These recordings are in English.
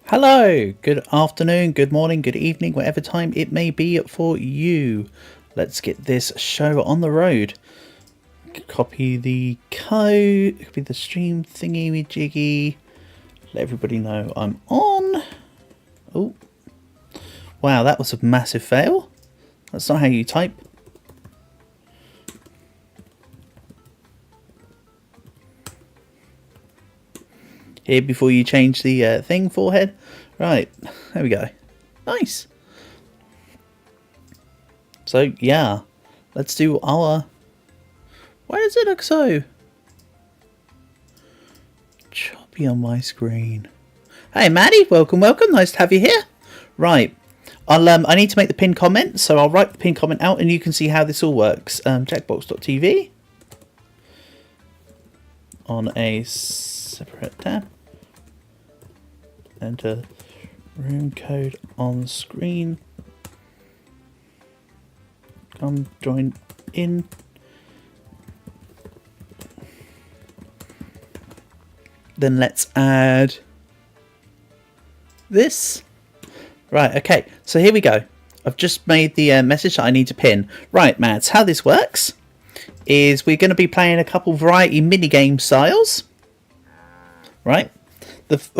Hello, good afternoon, good morning, good evening, whatever time it may be for you. Let's get this show on the road. Copy the code, copy the stream thingy jiggy. Let everybody know I'm on. Oh, wow, that was a massive fail. That's not how you type. Here before you change the thing, forehead. Right, there we go. Nice. So, yeah. Let's do our... Why does it look so choppy on my screen? Hey, Maddie. Welcome, welcome. Nice to have you here. Right. I need to make the pinned comment, so I'll write the pinned comment out and you can see how this all works. Jackbox.tv on a separate tab. Enter room code on screen. Come join in. Then let's add this. Right, okay, so here we go. I've just made the message that I need to pin. Right, Mads, how this works is we're going to be playing a couple variety minigame styles. Right?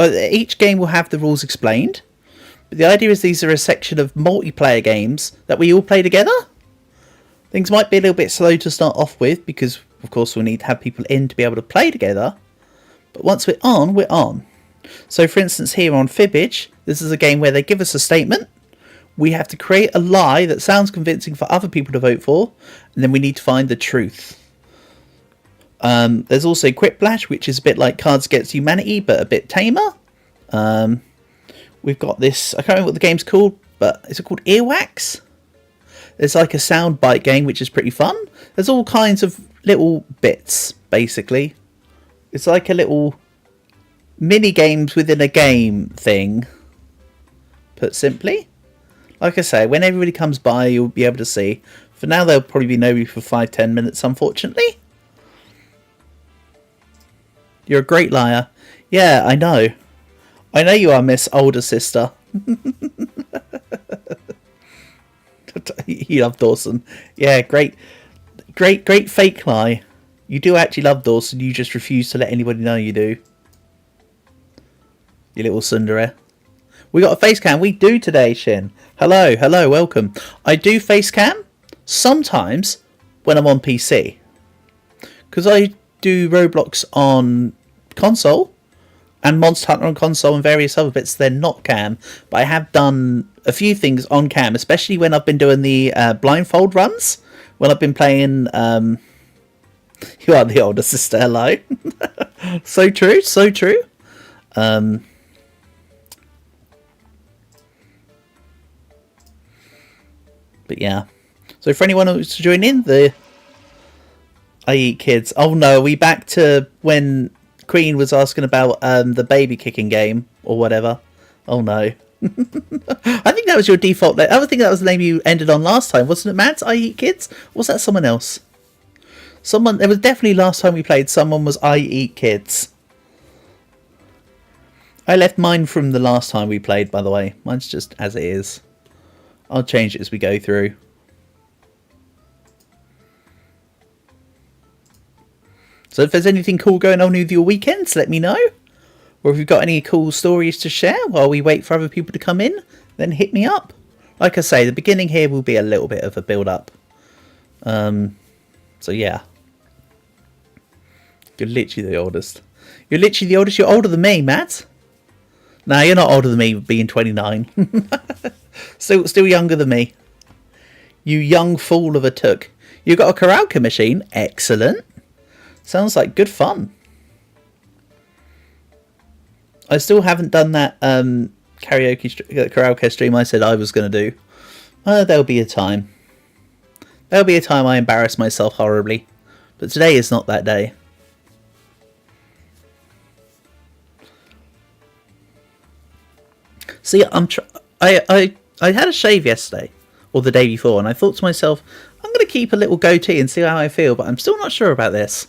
Each game will have the rules explained. But the idea is these are a section of multiplayer games that we all play together. Things might be a little bit slow to start off with because, of course, we'll need to have people in to be able to play together. But once we're on, we're on. So, for instance, here on Fibbage, this is a game where they give us a statement. We have to create a lie that sounds convincing for other people to vote for. And then we need to find the truth. There's also Quiplash, which is a bit like Cards Against Humanity, but a bit tamer. We've got this, I can't remember what the game's called, but is it called Earwax? There's like a soundbite game, which is pretty fun. There's all kinds of little bits, basically. It's like a little mini games within a game thing, put simply. Like I say, when everybody comes by, you'll be able to see. For now, there'll probably be nobody for 5-10 minutes, unfortunately. You're a great liar. Yeah, I know. I know you are, Miss Older Sister. You love Dawson. Yeah, great fake lie. You do actually love Dawson, you just refuse to let anybody know you do. You little tsundere. We got a face cam. We do today, Shin. Hello, welcome. I do face cam sometimes when I'm on PC. Because I do Roblox on console and Monster Hunter on console and various other bits. They're not cam, but I have done a few things on cam, especially when I've been doing the blindfold runs. When I've been playing... You are the older sister, hello. So true, so true. But yeah. So for anyone who's joining the I Eat Kids. Oh no, are we back to when Queen was asking about the baby kicking game or whatever? Oh no. I think that was your default name. I think that was the name you ended on last time, wasn't it, Mads? I Eat Kids? Or was that someone else? It was definitely last time we played, someone was I Eat Kids. I left mine from the last time we played, by the way. Mine's just as it is. I'll change it as we go through. So if there's anything cool going on with your weekends, let me know. Or if you've got any cool stories to share while we wait for other people to come in, then hit me up. Like I say, the beginning here will be a little bit of a build-up. So yeah. You're literally the oldest. You're literally the oldest. You're older than me, Matt. No, you're not older than me, being 29. Still younger than me. You young fool of a took. You got a karaoke machine? Excellent. Sounds like good fun. I still haven't done that karaoke stream I said I was going to do. There'll be a time. There'll be a time I embarrass myself horribly. But today is not that day. See, I had a shave yesterday, or the day before, and I thought to myself, I'm going to keep a little goatee and see how I feel, but I'm still not sure about this.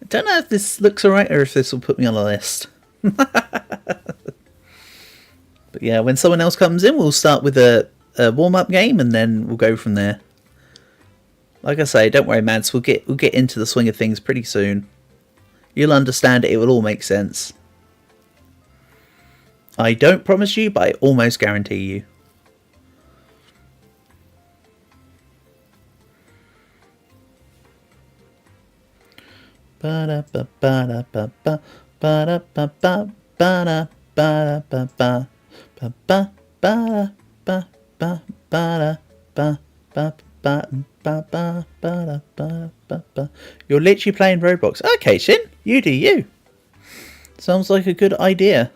I don't know if this looks alright or if this will put me on a list. But yeah, when someone else comes in, we'll start with a warm-up game, and then we'll go from there. Like I say, don't worry, Mads. We'll get into the swing of things pretty soon. You'll understand it. It will all make sense. I don't promise you, but I almost guarantee you. You're literally playing Roblox. Okay, Shin, you do you. Sounds like a good idea.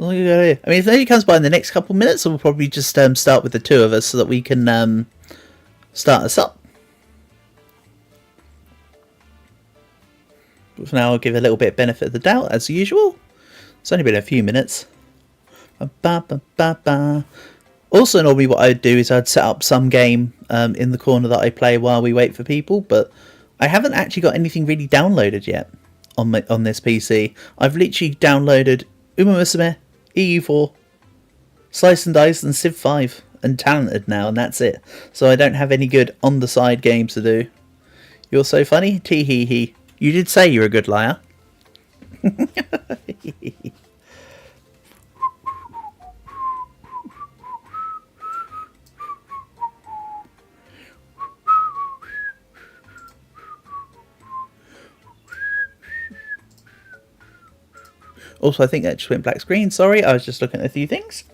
I mean, if nobody comes by in the next couple of minutes, we'll probably just start with the two of us so that we can start us up. But for now, I'll give a little bit of benefit of the doubt, as usual. It's only been a few minutes. Also, normally what I'd do is I'd set up some game in the corner that I play while we wait for people, but I haven't actually got anything really downloaded yet on this PC. I've literally downloaded Uma Musume, EU4, Slice and Dice, and Civ 5, and Talented now, and that's it. So I don't have any good on-the-side games to do. You're so funny, tee hee hee. You did say you're a good liar. Also, I think that just went black screen. Sorry, I was just looking at a few things.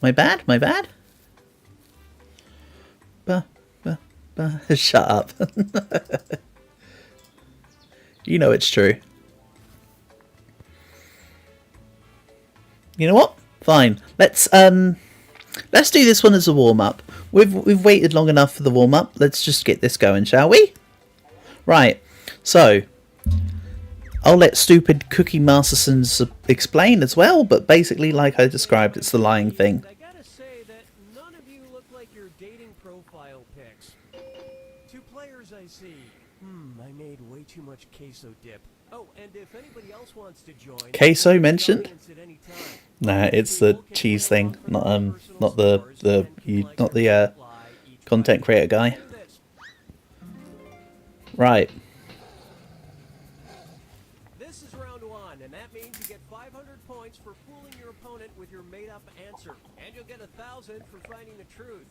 My bad, my bad. Shut up. You know it's true. You know what? Fine. Let's do this one as a warm-up. We've waited long enough for the warm-up. Let's just get this going, shall we? Right. So I'll let stupid Cookie Mastersons explain as well, but basically, like I described, it's the lying thing. I gotta say that none of you look like your dating profile pics. 2 players I see. I made way too much queso dip. Oh, and if anybody else wants to join, Queso mentioned? Nah, it's the cheese thing, not the content creator guy. Right. This is round 1, and that means you get 500 points for fooling your opponent with your made-up answer, and you'll get 1,000 for finding the truth.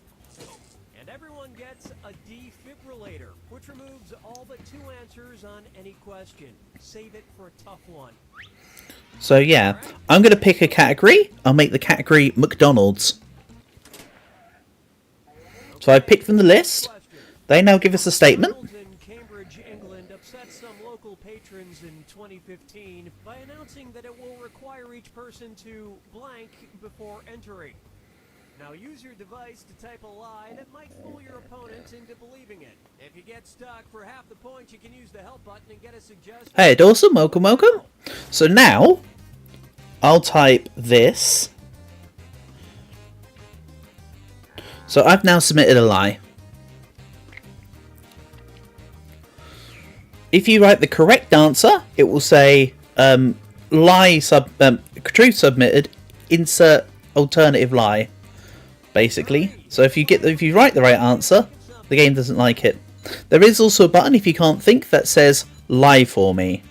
And everyone gets a defibrillator, which removes all but 2 answers on any question. Save it for a tough one. So yeah, I'm going to pick a category. I'll make the category McDonald's. So I picked from the list. They now give us a statement. In Cambridge, England, upset some local patrons in 2015 by announcing that it will require each person to blank before entering. Now use your device to type a lie that might fool your opponent into believing it. If you get stuck, for half the points you can use the help button and get a suggestion. Hey Dawson, welcome, welcome. So now, I'll type this. So I've now submitted a lie. If you write the correct answer, it will say truth submitted, insert alternative lie. Basically, so if you write the right answer, the game doesn't like it. There is also a button, if you can't think, that says lie for me.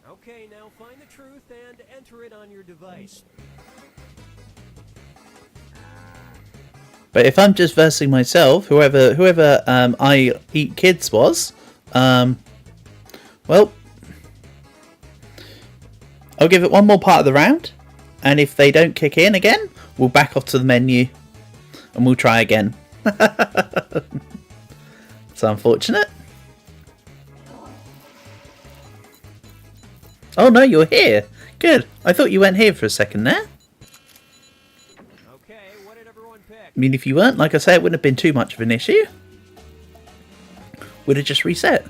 Okay, now find the truth and enter it on your device. But if I'm just versing myself, whoever I Eat Kids was, well, I'll give it one more part of the round, and if they don't kick in again, we'll back off to the menu, and we'll try again. It's unfortunate. Oh no, you're here. Good. I thought you went here for a second there. Okay, what did everyone pick? I mean, if you weren't, like I say, it wouldn't have been too much of an issue. Would have just reset.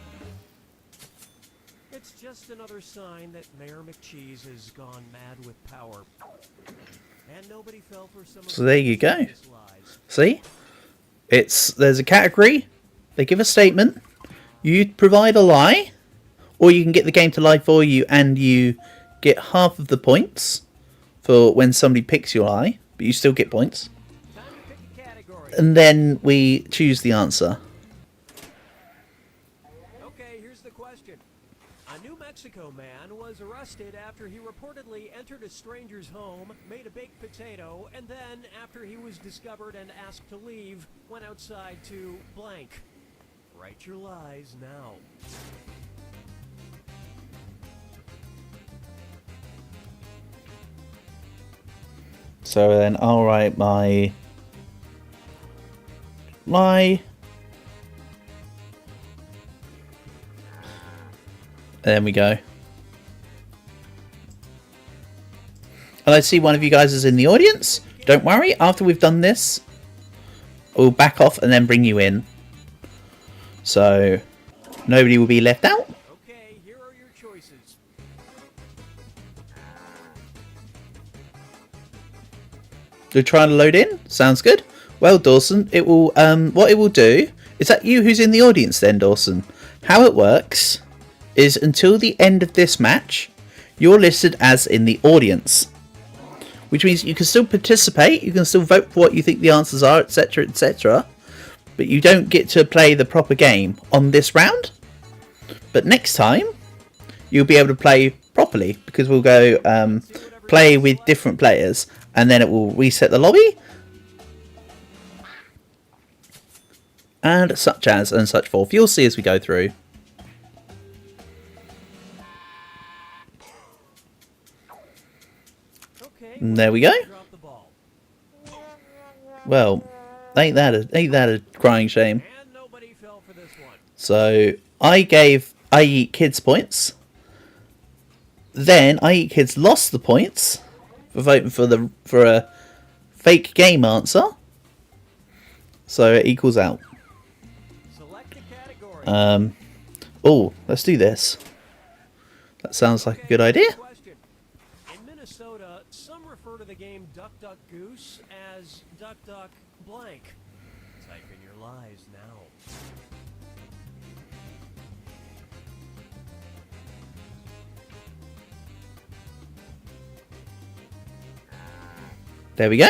It's just another sign that Mayor McCheese has gone mad with power. And nobody fell for some of So there you go. lies. See? There's a category, they give a statement, you provide a lie, or you can get the game to live for you and you get half of the points for when somebody picks your lie, but you still get points. Time to pick a category. And then we choose the answer. Okay, here's the question. A New Mexico man was arrested after he reportedly entered a stranger's home, made a baked potato, and then, after he was discovered and asked to leave, went outside to blank. Write your lies now. So then I'll write my lie. There we go. And I see one of you guys is in the audience. Don't worry, after we've done this, we'll back off and then bring you in. So nobody will be left out. Okay, here are your choices. They're trying to load in. Sounds good. Well, Dawson, it will. What it will do is that you who's in the audience then, Dawson. How it works is until the end of this match, you're listed as in the audience, which means you can still participate. You can still vote for what you think the answers are, etc., etc. But you don't get to play the proper game on this round. But next time, you'll be able to play properly because we'll go play with different players. And then it will reset the lobby. And such as and such forth. You'll see as we go through. Okay, And there we go. drop the ball. Well, ain't that a crying shame. And nobody fell for this one. So I gave I Eat Kids points. Then I Eat Kids lost the points for voting for a fake game answer. So it equals out. Select a category. Oh, let's do this. That sounds like a good idea. Question. In Minnesota, some refer to the game Duck Duck Goose as Duck Duck blank. Type in your lies now. There we go.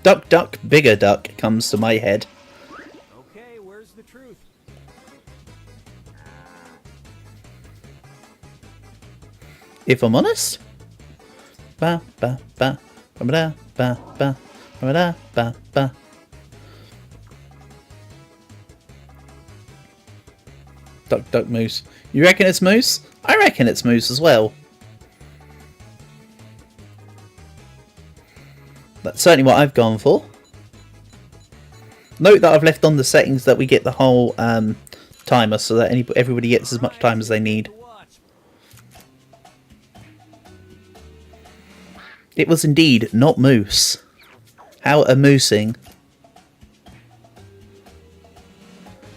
Duck, duck, bigger duck comes to my head. Okay, where's the truth? If I'm honest. Ba ba ba ba ba ba ba ba ba ba. Duck, duck, moose. You reckon it's moose? I reckon it's moose as well. That's certainly what I've gone for. Note that I've left on the settings that we get the whole timer so that everybody gets as much time as they need. It was indeed not moose. How amusing.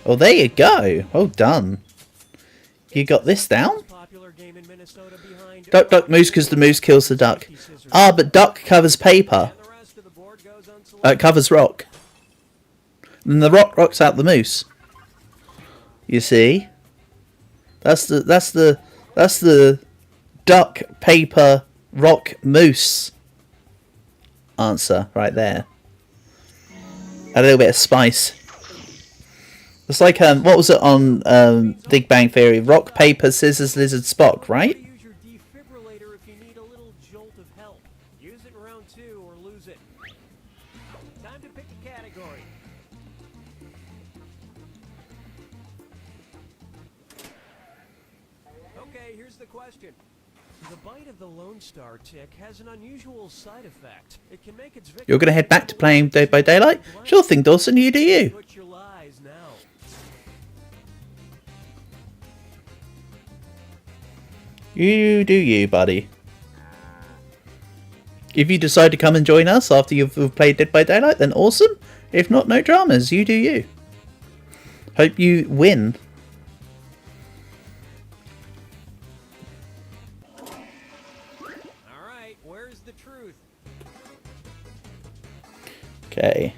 Well, there you go. Well done. You got this down. Duck, duck, moose, because the moose kills the duck. Ah, but duck covers paper. Covers rock. And the rock rocks out the moose. You see? That's the duck, paper, rock, moose answer right there. A little bit of spice. It's like what was it on Big Bang Theory? Rock, paper, scissors, lizard, Spock, right? Use your defibrillator if you need a little jolt of help. Use it in round 2 or lose it. Time to pick a category. Okay, here's the question. The bite of the Lone Star tick has an unusual side effect. It can make its victim... You're going to head back to playing Dead by Daylight? Sure thing, Dawson, you do you. Put your lies now. You do you, buddy. If you decide to come and join us after you've played Dead by Daylight, then awesome. If not, no dramas. You do you. Hope you win. Alright, where's the truth? Okay.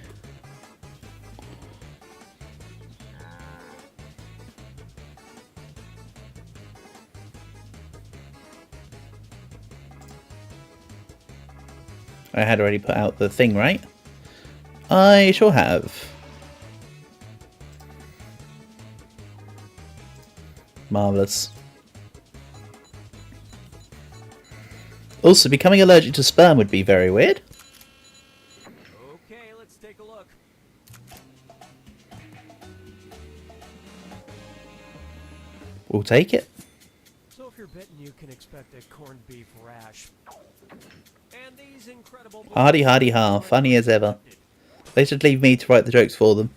I had already put out the thing, right? I sure have. Marvellous. Also, becoming allergic to sperm would be very weird. Okay, let's take a look. We'll take it. So if you're bitten, you can expect a corned beef rash. And these incredible... Hardy hardy ha, funny as ever. They should leave me to write the jokes for them.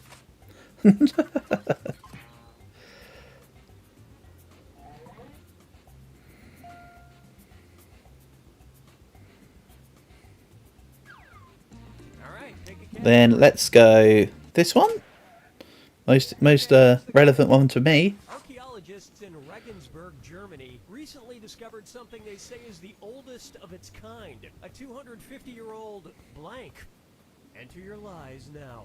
Then let's go this one. Most relevant one to me. Archaeologists in Regensburg, Germany, recently discovered something they say is the oldest of its kind. A 250-year-old blank. Enter your lies now.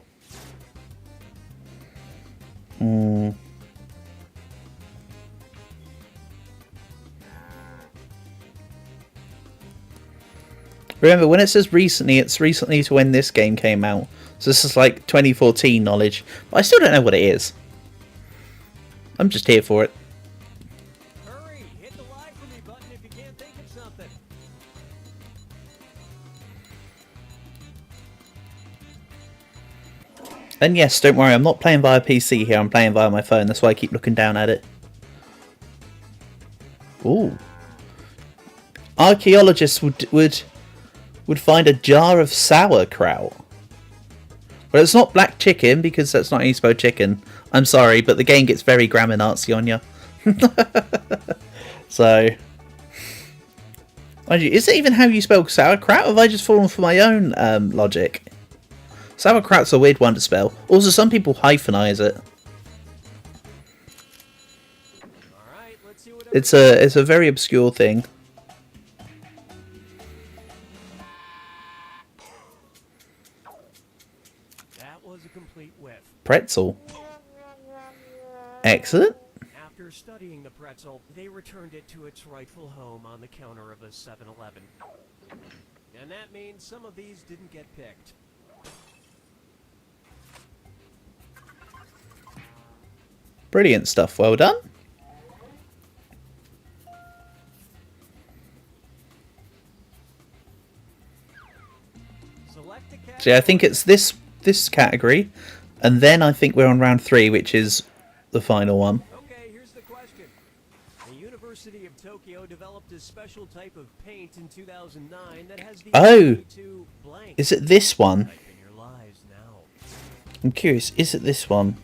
Remember, when it says recently, it's recently to when this game came out. So this is like 2014 knowledge. But I still don't know what it is. I'm just here for it. Hurry, hit the lie for me button if you can't think of something. And yes, don't worry, I'm not playing via PC here, I'm playing via my phone. That's why I keep looking down at it. Ooh. Archaeologists would find a jar of sauerkraut. But it's not black chicken, because that's not how you spell chicken. I'm sorry, but the game gets very grammar Nazi on you. So... is it even how you spell sauerkraut, or have I just fallen for my own logic? Sauerkraut's a weird one to spell. Also, some people hyphenize it. Alright, let's see what It's a very obscure thing. That was a complete whiff. Pretzel. Excellent. After studying the pretzel, they returned it to its rightful home on the counter of a 7-Eleven. And that means some of these didn't get picked. Brilliant stuff. Well done. So yeah, I think it's this category, and then I think we're on round 3, which is the final one. Okay, here's the question. The University of Tokyo developed a special type of paint in 2009 that has the ability to blank. Is it this one? Type in your lies now. I'm curious, is it this one?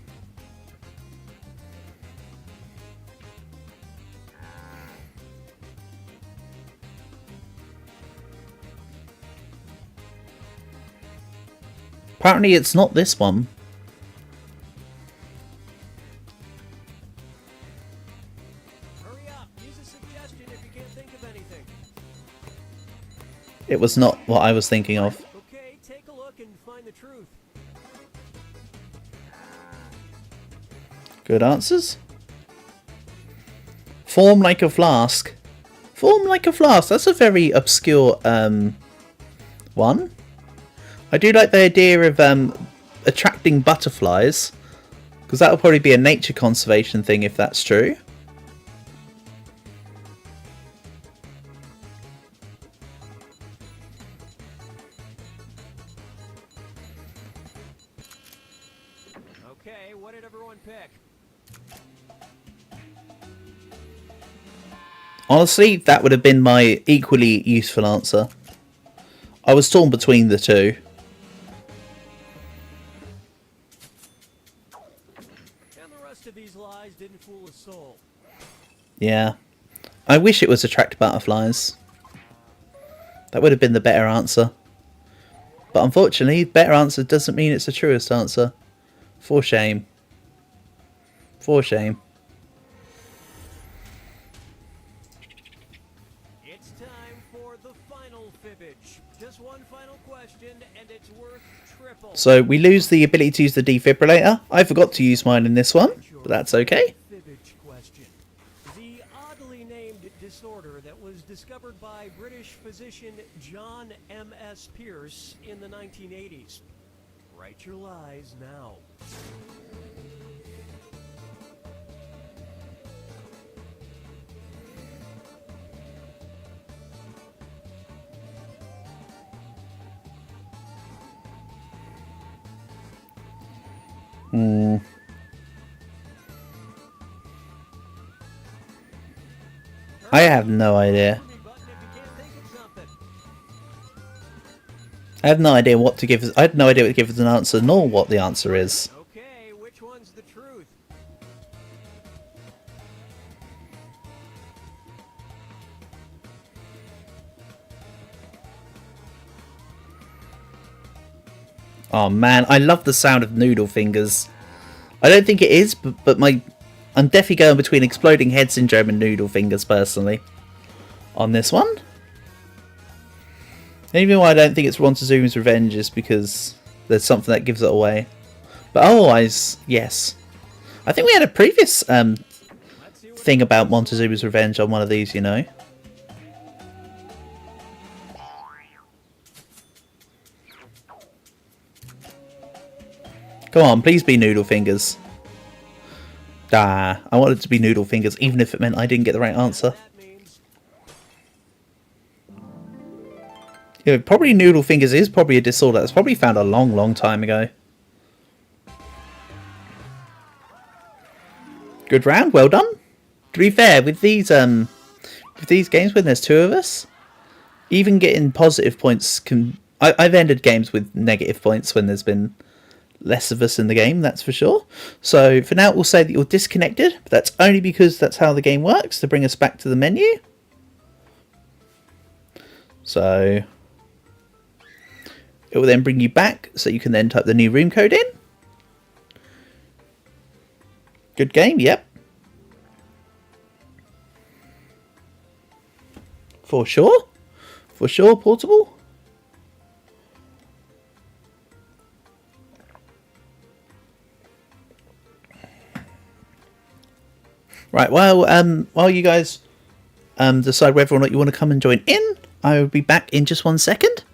Apparently it's not this one. Hurry up, use a suggestion if you can't think of anything. It was not what I was thinking of. Okay, take a look and find the truth. Good answers. Form like a flask. Form like a flask. That's a very obscure one. I do like the idea of attracting butterflies, because that will probably be a nature conservation thing if that's true. Okay, what did everyone pick? Honestly, that would have been my equally useful answer. I was torn between the two. And the rest of these lies didn't fool a soul. Yeah. I wish it was attract butterflies. That would have been the better answer. But unfortunately, better answer doesn't mean it's the truest answer. For shame. For shame. It's time for the final fibbage. Just one final question, and it's worth triple. So we lose the ability to use the defibrillator. I forgot to use mine in this one, but that's okay. Fibbage question. The oddly named disorder that was discovered by British physician John M.S. Pierce in the 1980s. Write your lies now. I have no idea. I have no idea what to give us. I have no idea what to give us an answer, nor what the answer is. Okay, which one's the truth? Oh man, I love the sound of noodle fingers. I don't think it is, but I'm definitely going between exploding head syndrome and noodle fingers personally on this one. And even why I don't think it's Montezuma's Revenge is because there's something that gives it away. But otherwise, yes. I think we had a previous thing about Montezuma's Revenge on one of these, you know. Come on, please be noodle fingers. Ah, I wanted it to be noodle fingers, even if it meant I didn't get the right answer. Yeah, probably noodle fingers is probably a disorder that's probably found a long, long time ago. Good round, well done. To be fair, with these games when there's two of us, even getting positive points can. I've ended games with negative points when there's been less of us in the game, that's for sure. So for now we'll say that you're disconnected, but that's only because that's how the game works, to bring us back to the menu. So it will then bring you back so you can then type the new room code in. Good game, yep. For sure, portable. Right, well, while you guys decide whether or not you want to come and join in, I will be back in just 1 second.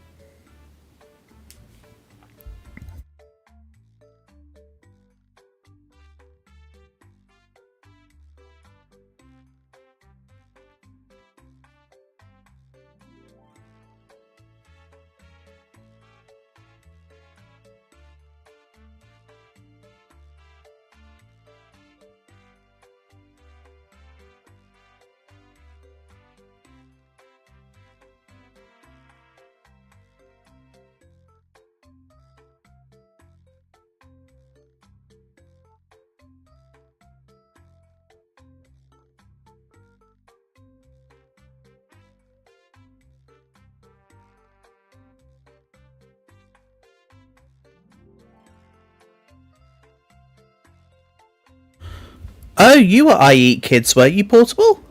Oh, you were I Eat Kids, were you, Portable?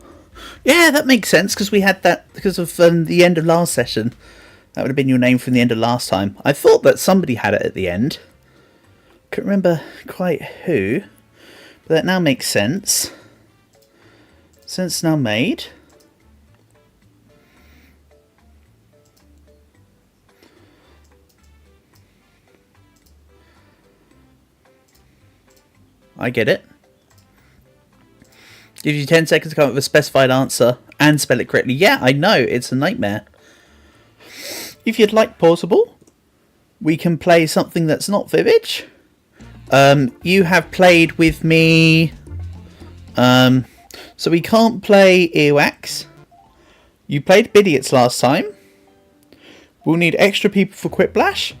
Yeah, that makes sense, because we had that because of the end of last session. That would have been your name from the end of last time. I thought that somebody had it at the end. Couldn't remember quite who. But that now makes sense. Sense now made. I get it. Gives you 10 seconds to come up with a specified answer and spell it correctly. Yeah, I know, it's a nightmare. If you'd like, Portable, we can play something that's not Fibbage. You have played with me. So we can't play Earwax. You played Bidiots last time. We'll need extra people for Quiplash.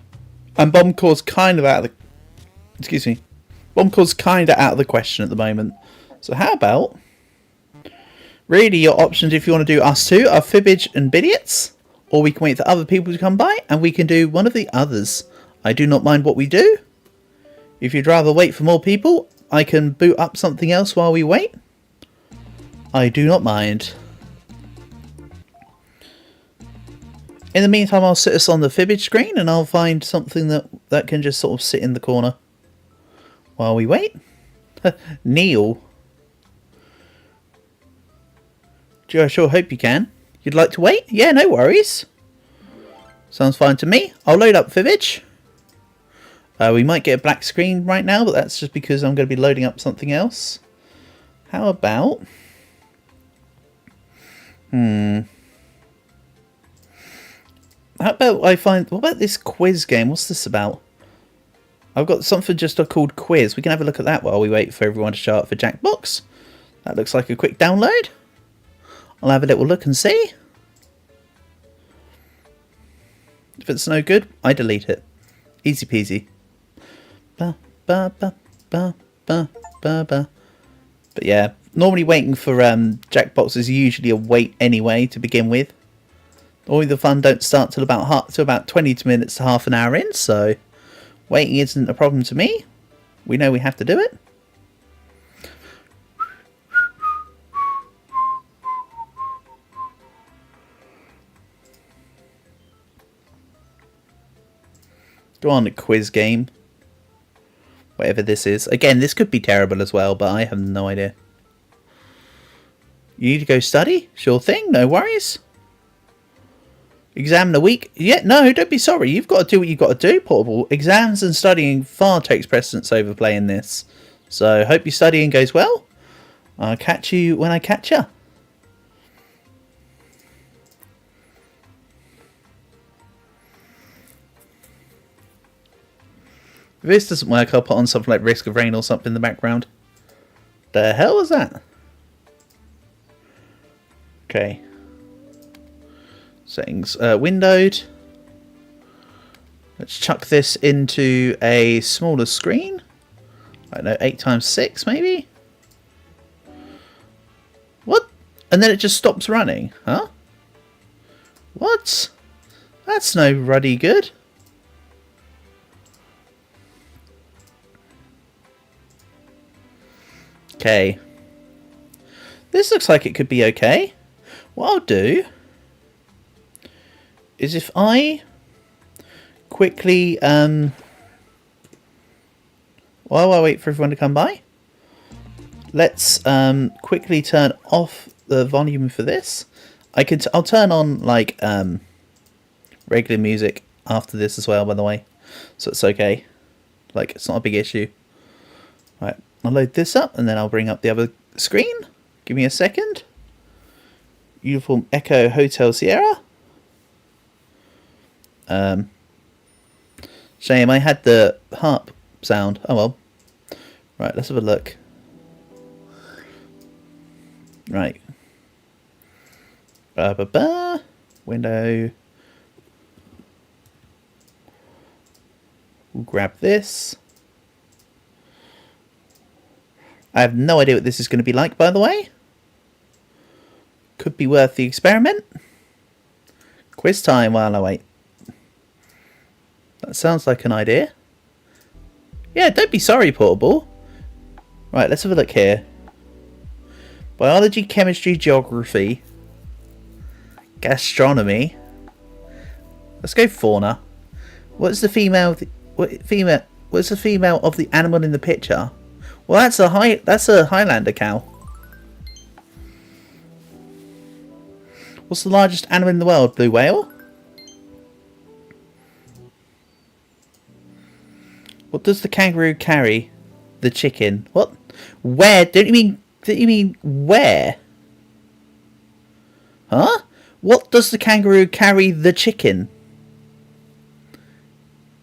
And Bombcore's kind of out of the... Excuse me. Bombcore's kind of out of the question at the moment. So how about... Really, your options if you want to do us two are Fibbage and Bidiots. Or we can wait for other people to come by and we can do one of the others. I do not mind what we do. If you'd rather wait for more people, I can boot up something else while we wait. I do not mind. In the meantime, I'll sit us on the Fibbage screen and I'll find something that can just sort of sit in the corner while we wait. Neil. Gee, I sure hope you can. You'd like to wait? Yeah, no worries. Sounds fine to me. I'll load up Vivage. We might get a black screen right now, but that's just because I'm going to be loading up something else. How about... How about I find... What about this quiz game? What's this about? I've got something just called quiz. We can have a look at that while we wait for everyone to show up for Jackbox. That looks like a quick download. I'll have a little look and see. If it's no good, I delete it. Easy peasy. Ba, ba, ba, ba, ba, ba, ba. But yeah, normally waiting for Jackbox is usually a wait anyway to begin with. All the fun don't start till about 20 minutes to half an hour in, so waiting isn't a problem to me. We know we have to do it. Go on, the quiz game. Whatever this is. Again, this could be terrible as well, but I have no idea. You need to go study? Sure thing, no worries. Exam in a week? Yeah, no, don't be sorry. You've got to do what you've got to do, Portable. Exams and studying far takes precedence over playing this. So, hope your studying goes well. I'll catch you when I catch you. If this doesn't work, I'll put on something like Risk of Rain or something in the background. The hell was that? Okay. Settings. Windowed. Let's chuck this into a smaller screen. I don't know, 8x6 maybe? What? And then it just stops running, huh? What? That's no ruddy good. Okay. This looks like it could be okay. What I'll do is if I quickly while I wait for everyone to come by, let's quickly turn off the volume for this. I'll turn on like regular music after this as well, by the way, so it's okay. Like, it's not a big issue. Right, I'll load this up and then I'll bring up the other screen. Give me a second. Uniform Echo Hotel Sierra. Shame I had the harp sound. Oh well. Right, let's have a look. Right. Window. We'll grab this. I have no idea what this is going to be like, by the way. Could be worth the experiment. Quiz time while I wait. That sounds like an idea. Yeah, don't be sorry, Portable. Right, let's have a look here. Biology, chemistry, geography, gastronomy. Let's go fauna. What's the female? What's the female of the animal in the picture? Well, that's a Highlander cow. What's the largest animal in the world? Blue whale? What does the kangaroo carry? The chicken. What? Where? Don't you mean where? Huh? What does the kangaroo carry the chicken?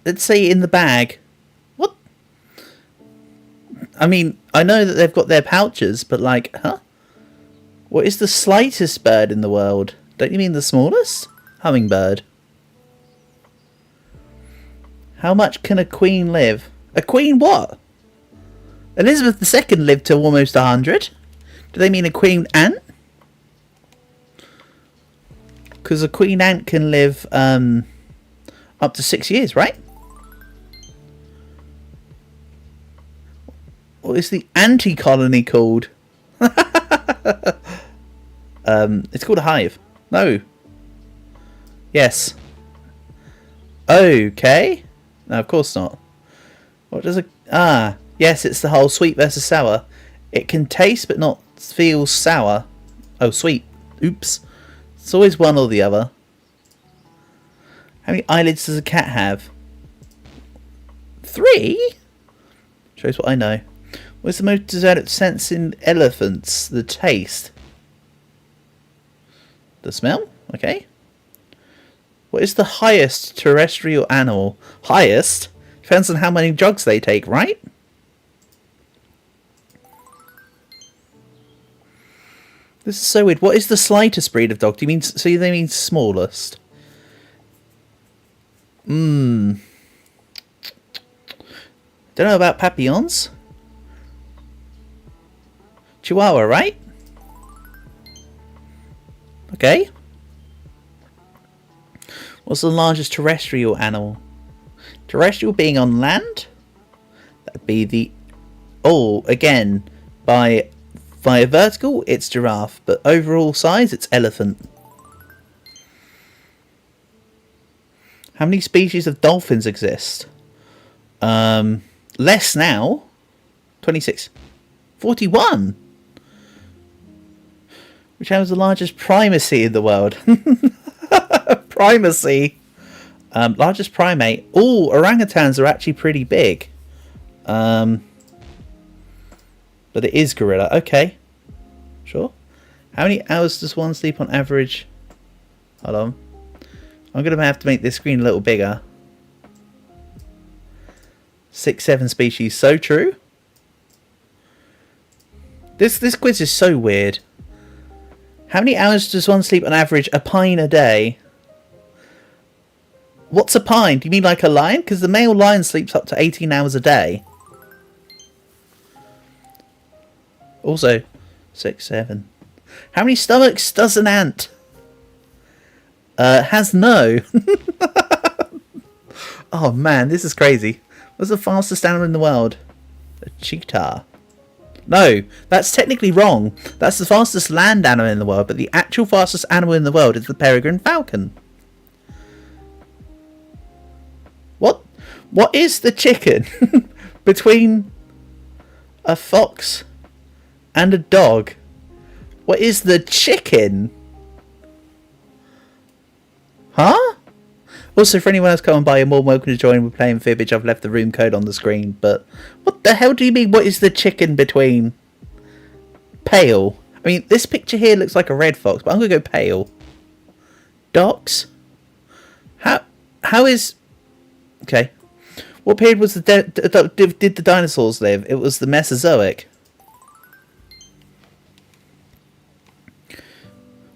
Let's say in the bag. What? I mean, I know that they've got their pouches, but like, huh? What is the slightest bird in the world? Don't you mean the smallest? Hummingbird. How much can a queen live? A queen what? Elizabeth II lived to almost 100. Do they mean a queen ant? Because a queen ant can live up to 6 years, right? What is the anti-colony called? It's called a hive. No. Yes. Okay. No, of course not. What does a... Ah, yes, it's the whole sweet versus sour. It can taste but not feel sour. Oh, sweet. Oops. It's always one or the other. How many eyelids does a cat have? 3? Shows what I know. What's the most developed sense in elephants? The taste. The smell? Okay. What is the highest terrestrial animal? Highest? Depends on how many drugs they take, right? This is so weird. What is the slightest breed of dog? Do you mean, so they mean smallest? Don't know about papillons. Chihuahua, right? Okay. What's the largest terrestrial animal? Terrestrial being on land? That'd be the... Oh, again, by vertical, it's giraffe. But overall size, it's elephant. How many species of dolphins exist? Less now. 26. 41. Which has the largest primacy in the world? Primacy. Largest primate. Oh, orangutans are actually pretty big. But it is gorilla. Okay. Sure. How many hours does one sleep on average? Hold on. I'm going to have to make this screen a little bigger. 6, 7 species. So true. This quiz is so weird. How many hours does one sleep on average? A pine a day. What's a pine? Do you mean like a lion? Because the male lion sleeps up to 18 hours a day. Also, 6, 7. How many stomachs does an ant? Has no. Oh man, this is crazy. What's the fastest animal in the world? A cheetah. No, that's technically wrong. That's the fastest land animal in the world, but the actual fastest animal in the world is the peregrine falcon. What is the chicken between a fox and a dog? What is the chicken? Huh? Also, for anyone else coming by, you're more welcome to join. We're playing Fibbage. I've left the room code on the screen. But what the hell do you mean, what is the chicken between? Pale. I mean, this picture here looks like a red fox, but I'm going to go pale. Docs? How is... Okay. What period was did the dinosaurs live? It was the Mesozoic.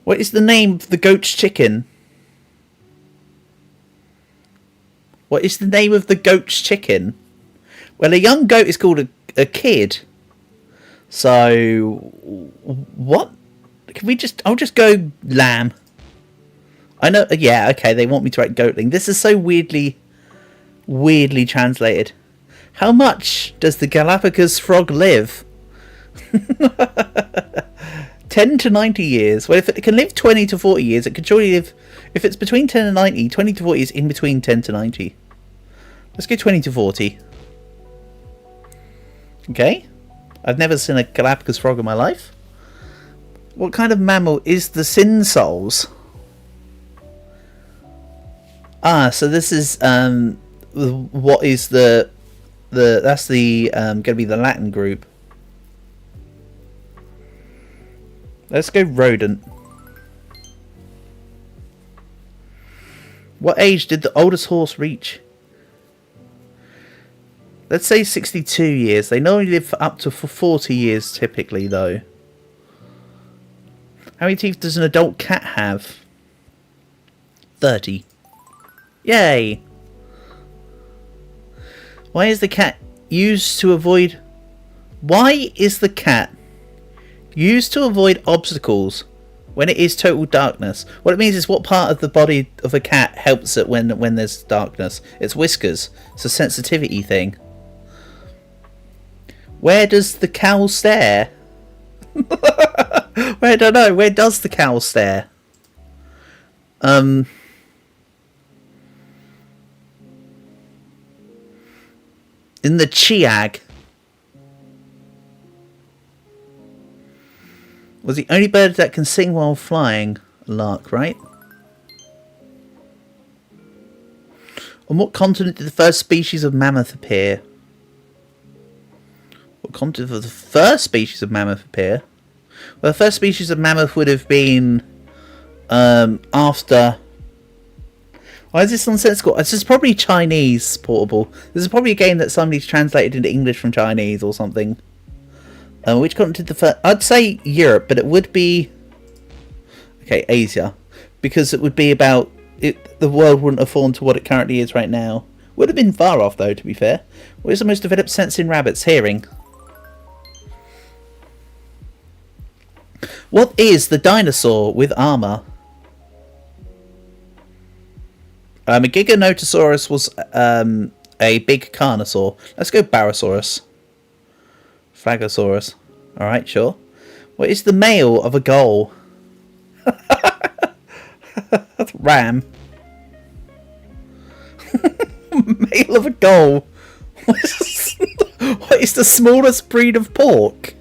What is the name of the goat's chicken? What is the name of the goat's chicken? Well, a young goat is called a kid. So, what? Can we just... I'll just go lamb. I know... Yeah, okay, they want me to write goatling. This is so weirdly translated. How much does the Galapagos frog live? 10 to 90 years. Well, if it can live 20 to 40 years, it could surely live... If it's between 10 and 90, 20 to 40 is in between 10 to 90. Let's go 20 to 40. Okay. I've never seen a Galapagos frog in my life. What kind of mammal is the cinsoles? Ah, so this is what is the that's the going to be the Latin group. Let's go rodent. What age did the oldest horse reach? Let's say 62 years. They normally live for up to 40 years typically, though. How many teeth does an adult cat have? 30. Yay! Why is the cat used to avoid... Why is the cat used to avoid obstacles when it is total darkness? What it means is what part of the body of a cat helps it when there's darkness. It's whiskers. It's a sensitivity thing. Where does the cow stare? I don't know. Where does the cow stare? In the chiag. Was the only bird that can sing while flying. lark, right? On what continent did the first species of mammoth appear? What continent did the first species of mammoth appear? Well, the first species of mammoth would have been after... Why is this nonsensical? This is probably Chinese, Portable. This is probably a game that somebody's translated into English from Chinese or something. Which continent did the first... I'd say Europe, but it would be... Okay, Asia. Because it would be about... the world wouldn't have fallen to what it currently is right now. Would have been far off, though, to be fair. What is the most developed sense in rabbits? Hearing. What is the dinosaur with armour? A Giganotosaurus was a big carnosaur. Let's go Barosaurus. Fragosaurus. Alright, sure. What is the male of a gull? Ram. Male of a gull. What is the smallest breed of pork?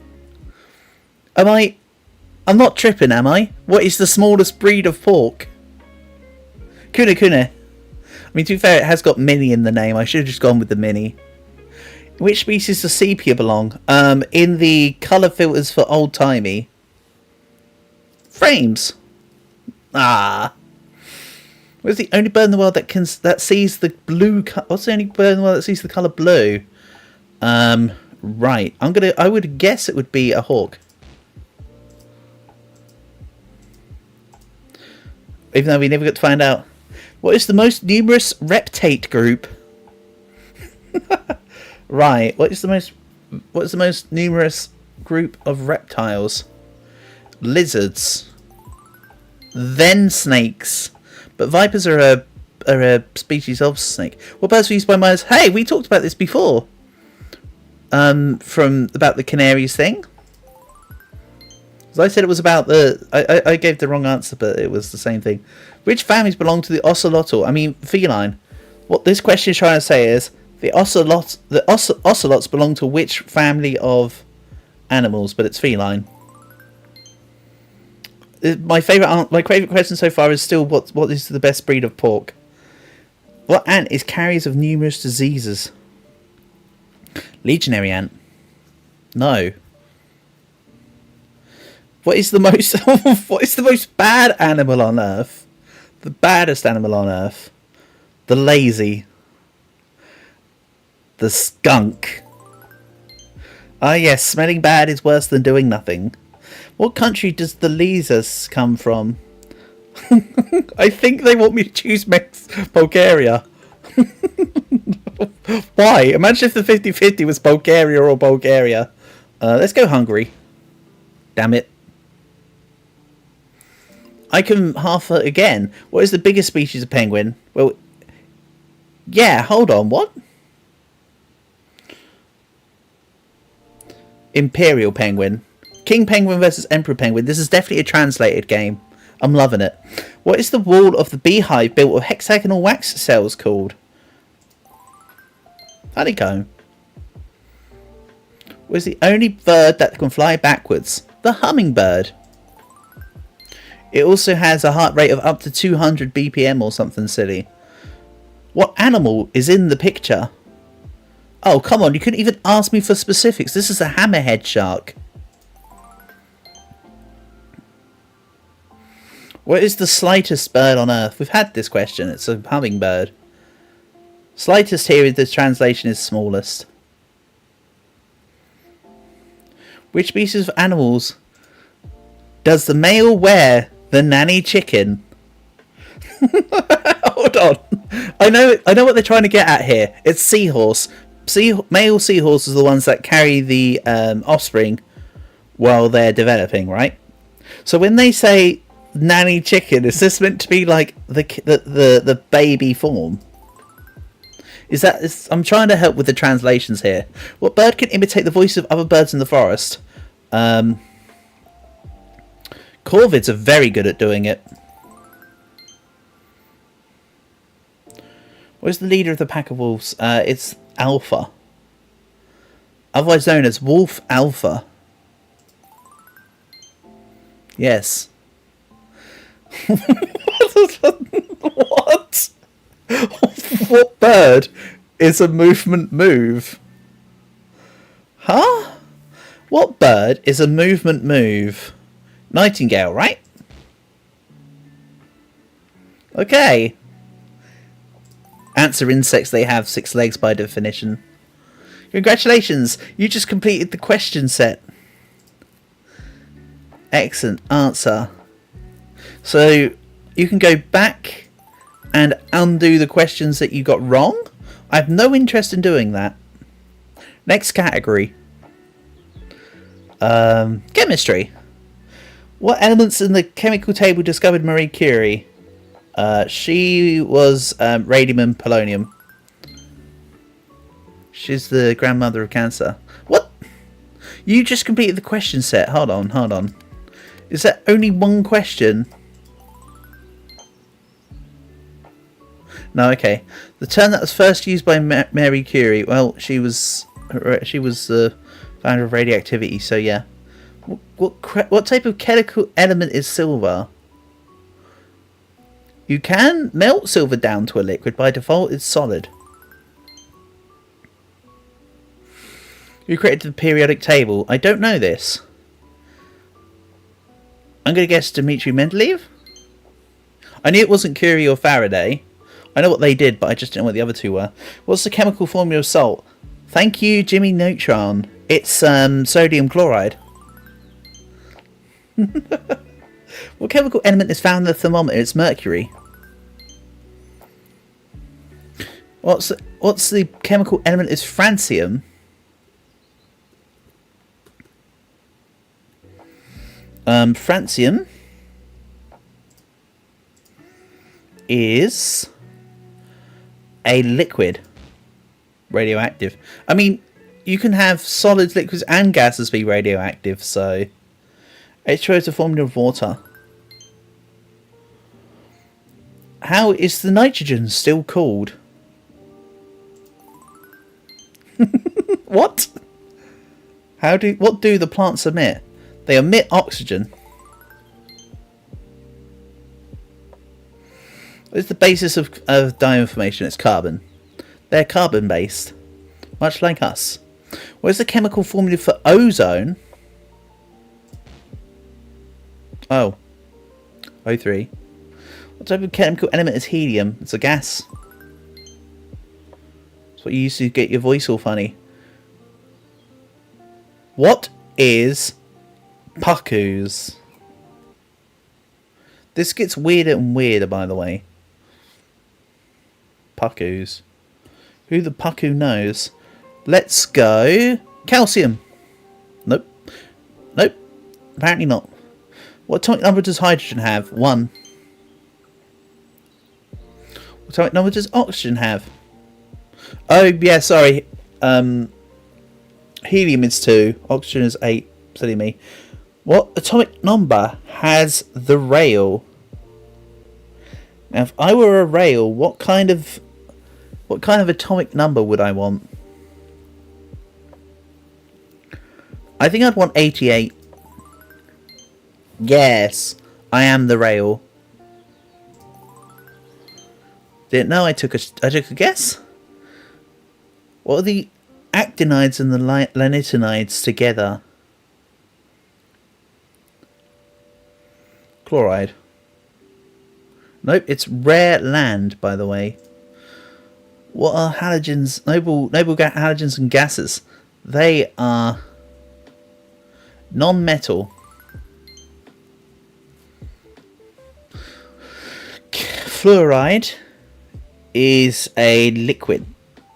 I'm not tripping, am I? What is the smallest breed of pork? Kune. I mean, to be fair, it has got mini in the name. I should have just gone with the mini. Which species does sepia belong? In the colour filters for old-timey. Frames. Ah. What's the only bird in the world that sees the blue... What's the only bird in the world that sees the colour blue? Right. I would guess it would be a hawk. Even though we never got to find out. What is the most numerous reptate group? Right. What is the most numerous group of reptiles? Lizards. Then snakes. But vipers are a species of snake. What birds were used by miners? Hey, we talked about this before. About the canaries thing. As I said, it was about the... I gave the wrong answer, but it was the same thing. Which families belong to the ocelotl? I mean, feline. What this question is trying to say is the ocelots belong to which family of animals? But it's feline. My favourite question so far is still what is the best breed of pork? What ant is carriers of numerous diseases? Legionary ant. No. What is the most bad animal on Earth? The baddest animal on Earth. The lazy. The skunk. Ah yes, smelling bad is worse than doing nothing. What country does the Lizas come from? I think they want me to choose Bulgaria. Why? Imagine if the 50-50 was Bulgaria or Bulgaria. Let's go Hungary. Damn it. I can half it again. What is the biggest species of penguin? Well, yeah, hold on, what? Imperial penguin. King penguin versus emperor penguin. This is definitely a translated game. I'm loving it. What is the wall of the beehive built of hexagonal wax cells called? Honeycomb. What is the only bird that can fly backwards? The hummingbird. It also has a heart rate of up to 200 BPM or something silly. What animal is in the picture? Oh, come on. You couldn't even ask me for specifics. This is a hammerhead shark. What is the slightest bird on Earth? We've had this question. It's a hummingbird. Slightest here, the translation is smallest. Which species of animals does the male wear the nanny chicken? Hold on. I know what they're trying to get at here. It's seahorse. Male seahorses are the ones that carry the offspring while they're developing, right? So when they say nanny chicken, is this meant to be like the baby form? I'm trying to help with the translations here. What bird can imitate the voice of other birds in the forest? Corvids are very good at doing it. What is the leader of the pack of wolves? It's Alpha. Otherwise known as Wolf Alpha. Yes. What? What bird is a movement move? Huh? What bird is a movement move? Nightingale, right? Okay. Ants are insects. They have 6 legs by definition. Congratulations. You just completed the question set. Excellent answer. So you can go back and undo the questions that you got wrong. I have no interest in doing that. Next category. Chemistry. What elements in the chemical table discovered Marie Curie? She was radium and polonium. She's the grandmother of cancer. What? You just completed the question set. Hold on. Is that only one question? No, okay. The term that was first used by Marie Curie. Well, she was the founder of radioactivity. So yeah. What type of chemical element is silver? You can melt silver down to a liquid. By default, it's solid. Who created the periodic table? I don't know this. I'm going to guess Dmitri Mendeleev? I knew it wasn't Curie or Faraday. I know what they did, but I just didn't know what the other two were. What's the chemical formula of salt? Thank you, Jimmy Neutron. It's sodium chloride. What chemical element is found in the thermometer? It's mercury. What's the chemical element is francium? Francium is a liquid. Radioactive. I mean, you can have solids, liquids and gases be radioactive, so H2O is a formula of water. How is the nitrogen still called? What? What do the plants emit? They emit oxygen. What is the basis of bioinformation? It's carbon. They're carbon based, much like us. What is the chemical formula for ozone? Oh, O3. What type of chemical element is helium? It's a gas. That's what you use to get your voice all funny. What is puckus? This gets weirder and weirder, by the way. Puckus. Who the pucku knows? Let's go. Calcium. Nope. Nope. Apparently not. What atomic number does hydrogen have? 1. What atomic number does oxygen have? Oh, yeah, sorry. Helium is 2. Oxygen is 8. Silly me. What atomic number has the rail? Now, if I were a rail, what kind of atomic number would I want? I think I'd want 88. Yes, I am the rail. Didn't know I took a guess. What are the actinides and the lanitanides together? Chloride. Nope, it's rare land, by the way. What are halogens? Noble halogens and gases. They are non-metal. Fluoride is a liquid.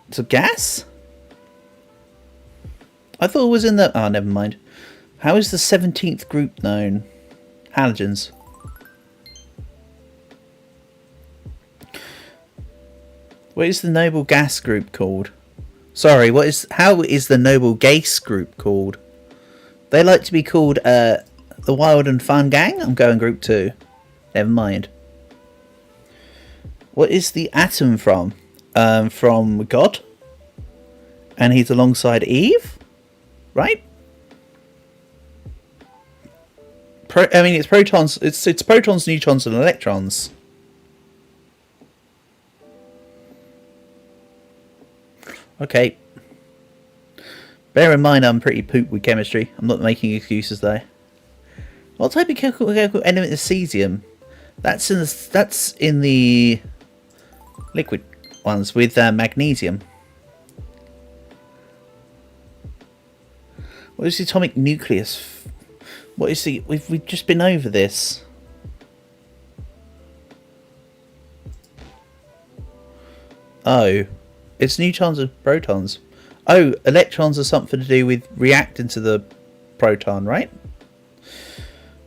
It's a gas? I thought it was in the... Oh, never mind. How is the 17th group known? Halogens. What is the noble gas group called? Sorry, how is the noble gas group called? They like to be called the Wild and Fun Gang? I'm going group 2. Never mind. What is the atom from? From God? And he's alongside Eve? Right? I mean, it's protons. It's protons, neutrons, and electrons. Okay. Bear in mind, I'm pretty poop with chemistry. I'm not making excuses though. What type of chemical element is cesium? That's in the liquid ones with magnesium. What is the atomic nucleus? What is the? We've just been over this. Oh, it's neutrons and protons. Oh, electrons are something to do with reacting to the proton, right?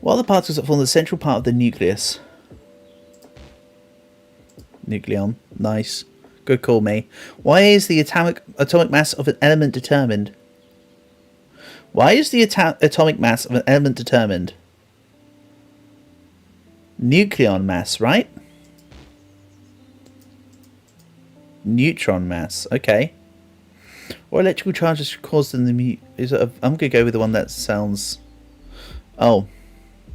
What are the particles that form the central part of the nucleus? Nucleon. Nice. Good call, me. Why is the atomic mass of an element determined? Why is the atomic mass of an element determined? Nucleon mass, right? Neutron mass. Okay. What electrical charge is caused in the I'm gonna go with the one that sounds. Oh,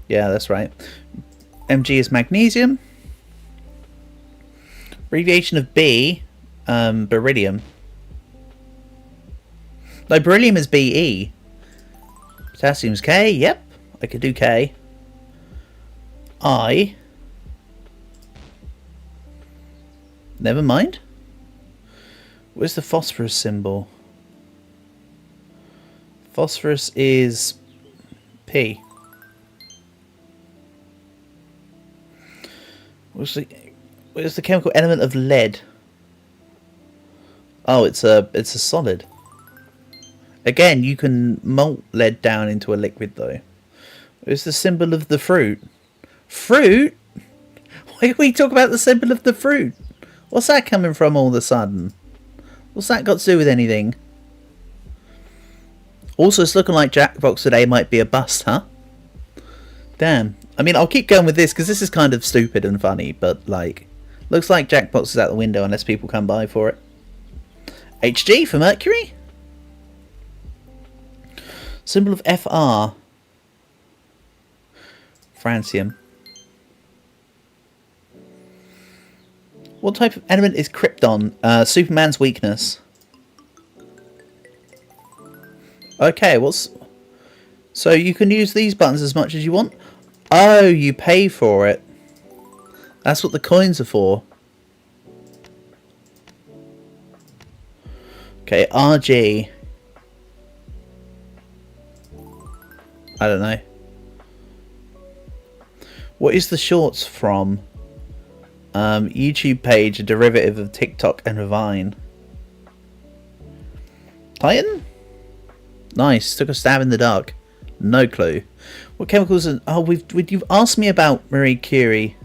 yeah, that's right. Mg is magnesium. Abbreviation of B, beryllium. No, beryllium is Be. Potassium's K. Yep, I could do K. I. Never mind. Where's the phosphorus symbol? Phosphorus is P. Where's the chemical element of lead? Oh, it's a solid. Again, you can melt lead down into a liquid though. Where's the symbol of the fruit? Fruit? Why do we talk about the symbol of the fruit? What's that coming from all of a sudden? What's that got to do with anything? Also, it's looking like Jackbox today might be a bust, huh? Damn. I mean, I'll keep going with this because this is kind of stupid and funny, but like, looks like Jackbox is out the window unless people come by for it. HG for Mercury. Symbol of Fr. Francium. What type of element is krypton? Superman's weakness. Okay, so you can use these buttons as much as you want. Oh, you pay for it. That's what the coins are for. Okay, RG. I don't know. What is the shorts from? YouTube page, a derivative of TikTok and Vine. Titan? Nice. Took a stab in the dark. No clue. What chemicals are... Oh, you've asked me about Marie Curie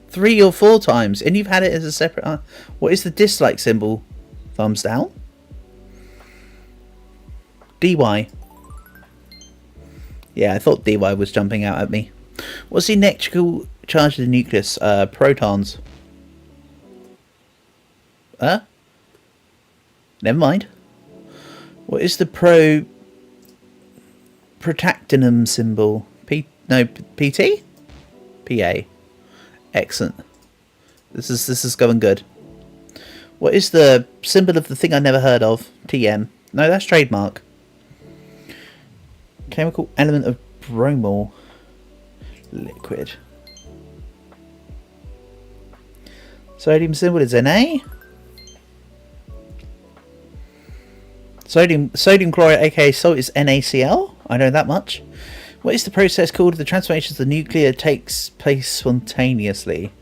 3 or 4 times, and you've had it as a separate... what is the dislike symbol? Thumbs down? DY. Yeah, I thought DY was jumping out at me. What's the electrical charge of the nucleus? Protons. Never mind. What is the protactinum symbol? PT? PA. Excellent. This is going good. What is the symbol of the thing I never heard of? TM. No, that's trademark. Chemical element of bromol. Liquid. Sodium symbol is Na. Sodium chloride, aka salt, is NaCl. I know that much. What is the process called? The transformation of the nuclear takes place spontaneously.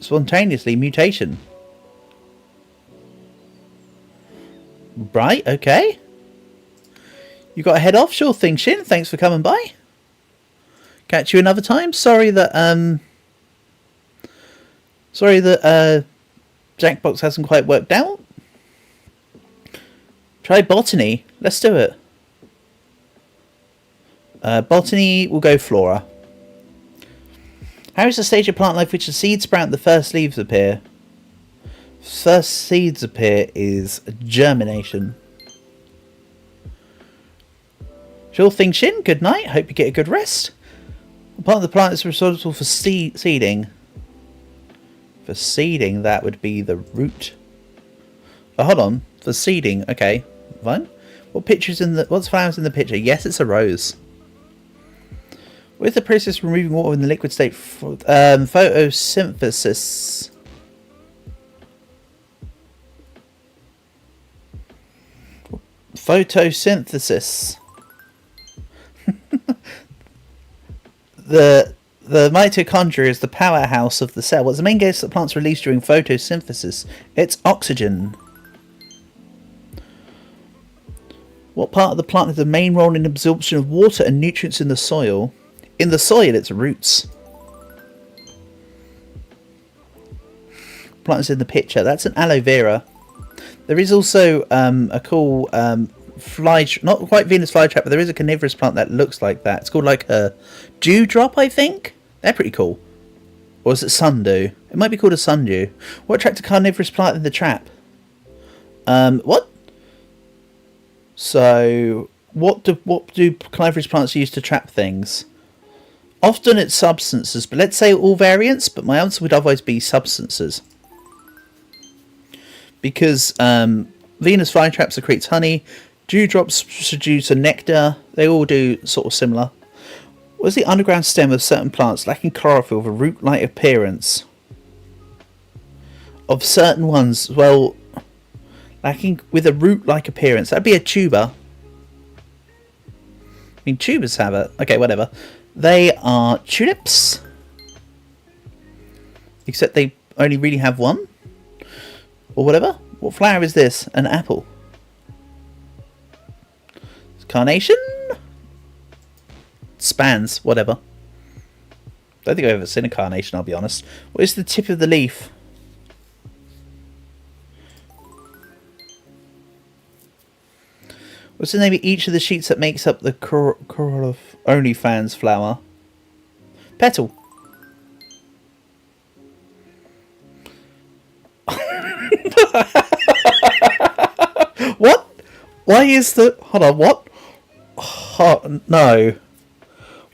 Spontaneously, mutation. Right, okay. You got to head off? Sure thing, Shin. Thanks for coming by. Catch you another time. Sorry that Jackbox hasn't quite worked out. Try botany. Let's do it. Botany will go flora. How is the stage of plant life which the seeds sprout and the first leaves appear? First seeds appear is germination. Sure thing, Shin. Good night. Hope you get a good rest. Part of the plant is responsible for seeding. For seeding, that would be the root. Oh, hold on. For seeding, okay, fine. What's flowers in the picture? Yes, it's a rose. With the process of removing water in the liquid state, photosynthesis. Photosynthesis. The mitochondria is the powerhouse of the cell. What's the main gas that plants release during photosynthesis? It's oxygen. What part of the plant has the main role in absorption of water and nutrients in the soil? In the soil, it's roots. Plant is in the picture. That's an aloe vera. There is also a cool not quite Venus flytrap, but there is a carnivorous plant that looks like that. It's called like a dewdrop, I think. They're pretty cool. Or is it sundew? It might be called a sundew. What attracts a carnivorous plant in the trap? What? So, what do carnivorous plants use to trap things? Often it's substances, but let's say all variants, but my answer would otherwise be substances. Because Venus flytraps secretes honey, dewdrops produce a nectar, they all do sort of similar. What is the underground stem of certain plants lacking chlorophyll with a root-like appearance? Of certain ones, well, lacking with a root-like appearance. That'd be a tuber. I mean, tubers have it. Okay, whatever. They are tulips. Except they only really have one. Or whatever. What flower is this? An apple. Carnation? Spans. Whatever. Don't think I've ever seen a carnation, I'll be honest. What is the tip of the leaf? What's the name of each of the sheets that makes up the corolla of OnlyFans flower? Petal. What? Why is the... Hold on, what? Oh, no.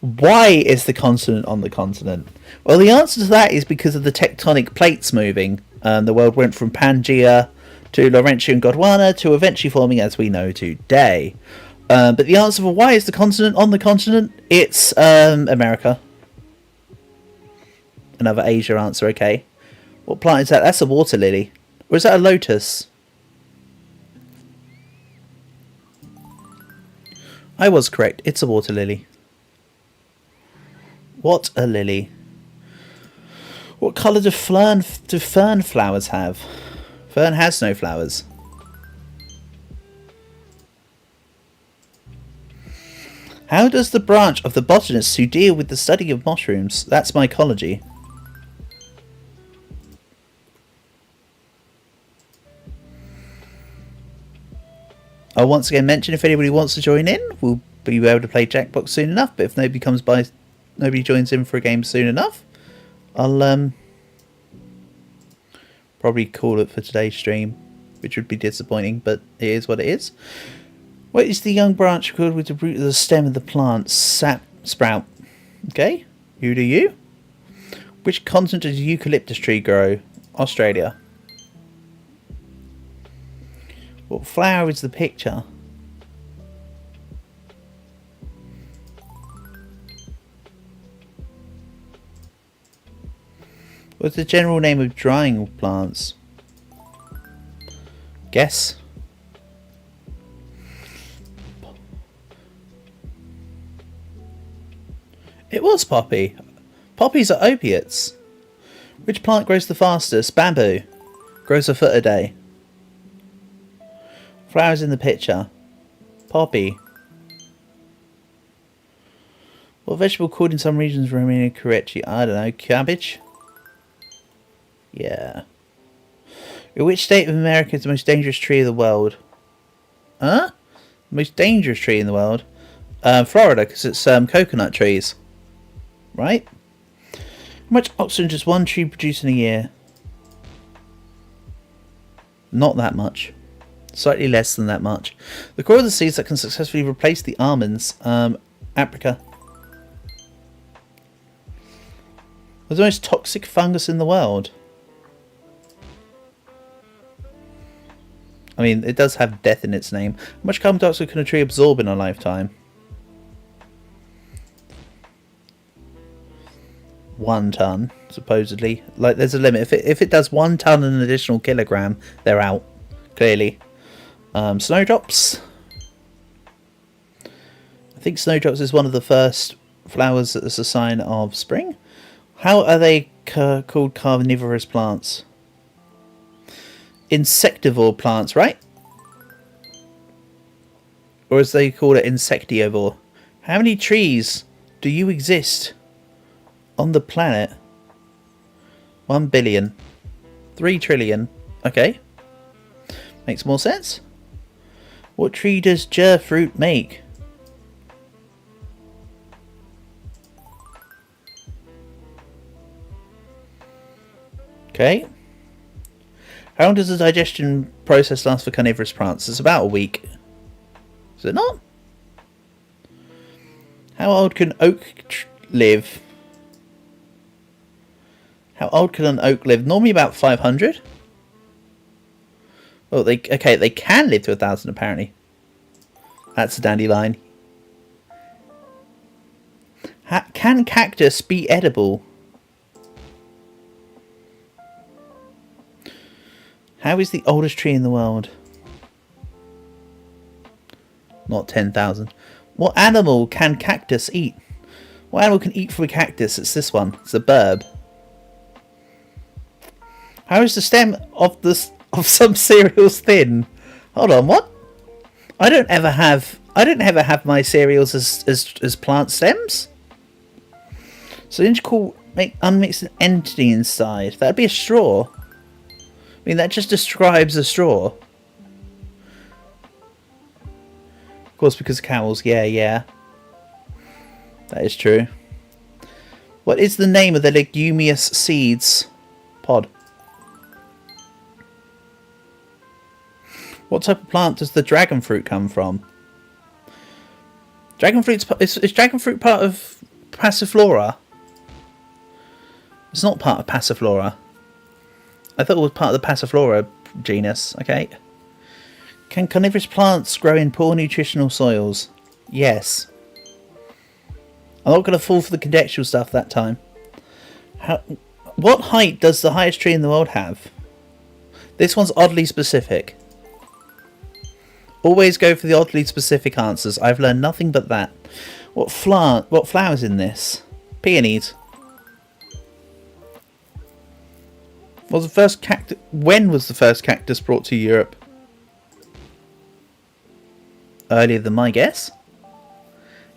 Why is the continent on the continent? Well, the answer to that is because of the tectonic plates moving. The world went from Pangea to Laurentian Gondwana to eventually forming as we know today. But the answer for why is the continent on the continent? It's America. Another Asia answer, okay. What plant is that? That's a water lily. Or is that a lotus? I was correct. It's a water lily. What a lily. What colour do fern flowers have? Fern has no flowers. How does the branch of the botanists who deal with the study of mushrooms? That's mycology. I'll once again mention if anybody wants to join in, we'll be able to play Jackbox soon enough. But if nobody joins in for a game soon enough, I'll probably call it for today's stream, which would be disappointing, but it is what it is. What is the young branch called with the root of the stem of the plant? Sprout. Okay, who do you? Which continent does a eucalyptus tree grow? Australia. What flower is the picture? What's the general name of drying plants? Guess. It was poppy. Poppies are opiates. Which plant grows the fastest? Bamboo. Grows a foot a day. Flowers in the picture. Poppy. What vegetable called in some regions Romania correctly? I don't know. Cabbage? Yeah. In which state of America is the most dangerous tree in the world? Huh? The most dangerous tree in the world? Florida, because it's coconut trees. Right? How much oxygen does one tree produce in a year? Not that much. Slightly less than that much. The core of the seeds that can successfully replace the almonds. Apricot. The most toxic fungus in the world. I mean, it does have death in its name. How much carbon dioxide can a tree absorb in a lifetime? 1 ton, supposedly. Like, there's a limit. If it does 1 ton and an additional kilogram, they're out. Clearly. Snowdrops. I think snowdrops is one of the first flowers that is a sign of spring. How are they called carnivorous plants? Insectivore plants, right? Or as they call it, insectivore. How many trees do you exist on the planet? 1 billion. 3 trillion. Okay. Makes more sense. What tree does ger fruit make? Okay. How long does the digestion process last for carnivorous plants? It's about a week. Is it not? How old can oak live? How old can an oak live? Normally about 500. Well, they can live to 1,000 apparently. That's a dandelion. Can cactus be edible? How is the oldest tree in the world? Not 10,000. What animal can cactus eat? What animal can eat from a cactus? It's this one. It's a burb. How is the stem of some cereals thin? Hold on, what? I don't ever have my cereals as plant stems. Cylindrical unmixed entity inside. That'd be a straw. I mean, that just describes a straw. Of course, because of cows. Yeah. That is true. What is the name of the leguminous seeds pod? What type of plant does the dragon fruit come from? Dragon fruit's is dragon fruit part of Passiflora? It's not part of Passiflora. I thought it was part of the Passiflora genus. Okay. Can carnivorous plants grow in poor nutritional soils? Yes. I'm not going to fall for the contextual stuff that time. What height does the highest tree in the world have? This one's oddly specific. Always go for the oddly specific answers. I've learned nothing but that. What flowers in this? Peonies. When was the first cactus brought to Europe? Earlier than my guess.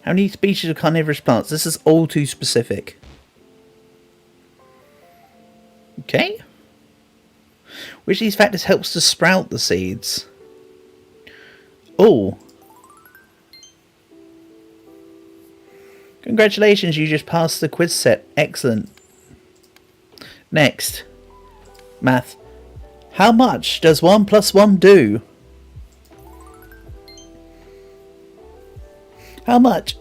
How many species of carnivorous plants? This is all too specific. Okay. Which of these factors helps to sprout the seeds? Oh. Congratulations, you just passed the quiz set. Excellent. Next. Math. How much does 1 + 1 do? How much?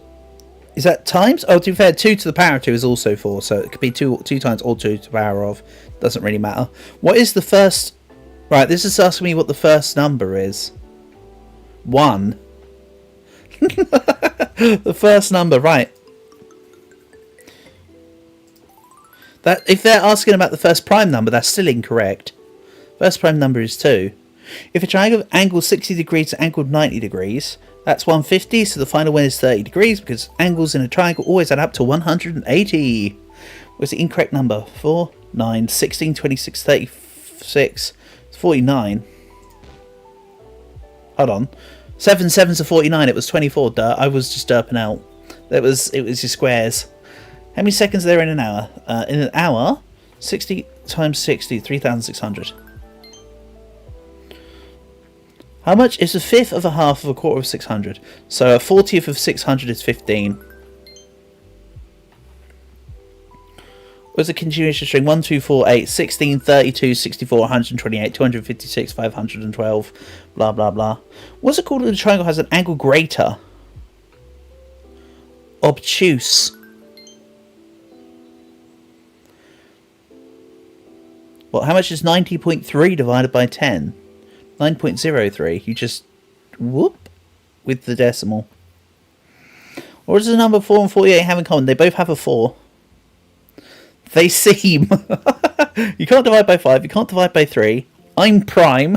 Is that times? Oh, to be fair, 2 to the power of 2 is also 4, so it could be 2 times or 2 to the power of. Doesn't really matter. What is the first... Right, this is asking me what the first number is. 1. The first number, right. That if they're asking about the first prime number, that's still incorrect. First prime number is 2. If a triangle angles 60 degrees to angled 90 degrees, that's 150, so the final one is 30 degrees, because angles in a triangle always add up to 180. What's the incorrect number? 4, 9, 16, 26, 36, 49. Hold on. 7 7s are 49, it was 24, duh. I was just derping out. It was your squares. How many seconds are there in an hour? In an hour, 60 times 60, 3,600. How much is a fifth of a half of a quarter of 600? So a 40th of 600 is 15. What's the continuation string? 1, 2, 4, 8, 16, 32, 64, 128, 256, 512, blah, blah, blah. What's it called when the triangle has an angle greater? Obtuse. Well, how much is 90.3 divided by 10? 9.03. You just whoop with the decimal. What does the number 4 and 48 have in common? They both have a 4. They seem. You can't divide by 5. You can't divide by 3. I'm prime.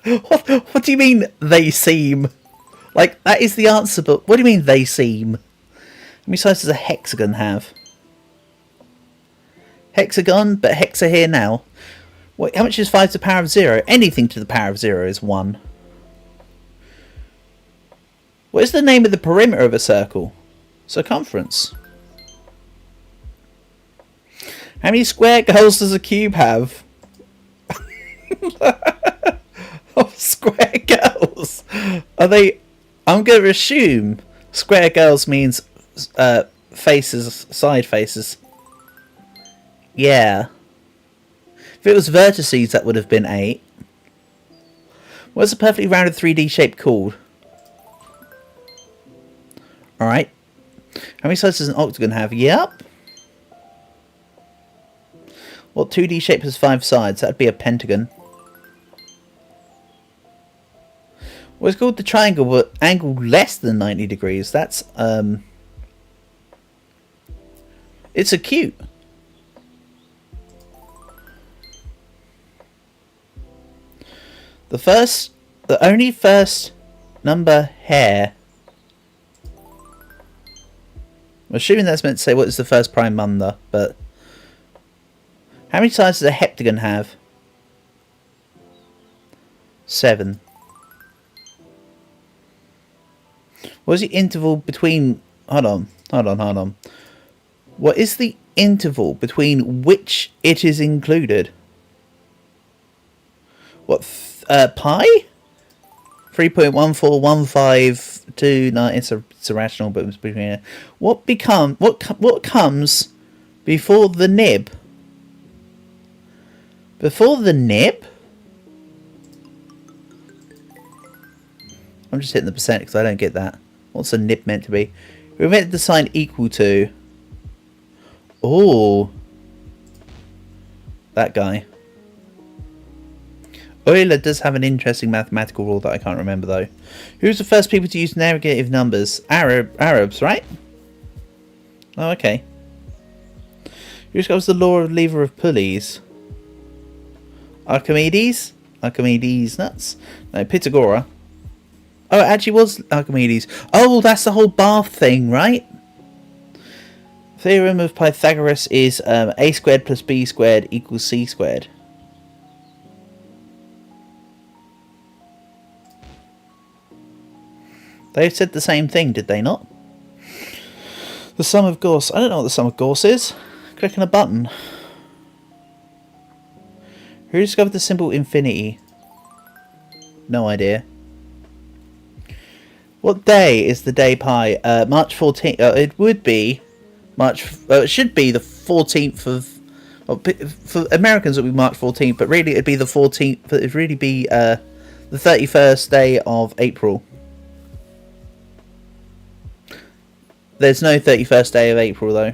What do you mean, they seem? Like, that is the answer, but what do you mean, they seem? How many sides does a hexagon have? Hexagon, but hexa here now. Wait, how much is 5 to the power of 0? Anything to the power of 0 is 1. What is the name of the perimeter of a circle? Circumference. How many square goals does a cube have? Oh, square girls. Are they? I'm going to assume square girls means faces, side faces. Yeah. If it was vertices, that would have been 8. What's a perfectly rounded 3D shape called? Alright. How many sides does an octagon have? Yep. What 2D shape has 5 sides? That'd be a pentagon. What's called the triangle but angle less than 90 degrees? That's it's acute. The only first number hair. I'm assuming that's meant to say what is the first prime number, but how many sides does a heptagon have? 7. What is the interval between... Hold on. What is the interval between which it is included? What, pi? 3.14152... It's irrational, but it's between here. What comes before the nib? Before the nib? I'm just hitting the percent because I don't get that. What's a nib meant to be? We meant the sign equal to. Oh, that guy. Euler does have an interesting mathematical rule that I can't remember though. Who's the first people to use negative numbers? Arabs, right? Oh, okay. Who discovers the law of lever of pulleys? Archimedes? Archimedes nuts? No, Pythagora. Oh, it actually was Archimedes. Oh, that's the whole bath thing, right? Theorem of Pythagoras is a squared plus b squared equals c squared. They said the same thing, did they not? The sum of Gauss. I don't know what the sum of Gauss is. Click on a button. Who discovered the symbol infinity? No idea. What day is the day pi? March 14th. It would be March. It should be the 14th of. Well, for Americans, it would be March 14th, but really it'd be the 14th. It'd really be the 31st day of April. There's no 31st day of April though.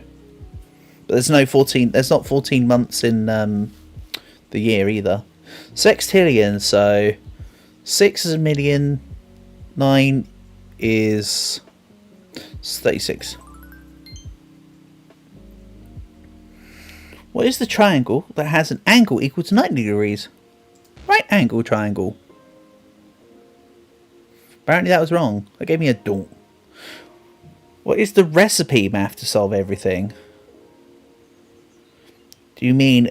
But there's no 14. There's not 14 months in the year either. Sextillion. So 6 is a million. 9 is 36. What is the triangle that has an angle equal to 90 degrees? Right angle triangle. Apparently that was wrong. That gave me a daunt. What is the recipe math to solve everything? Do you mean...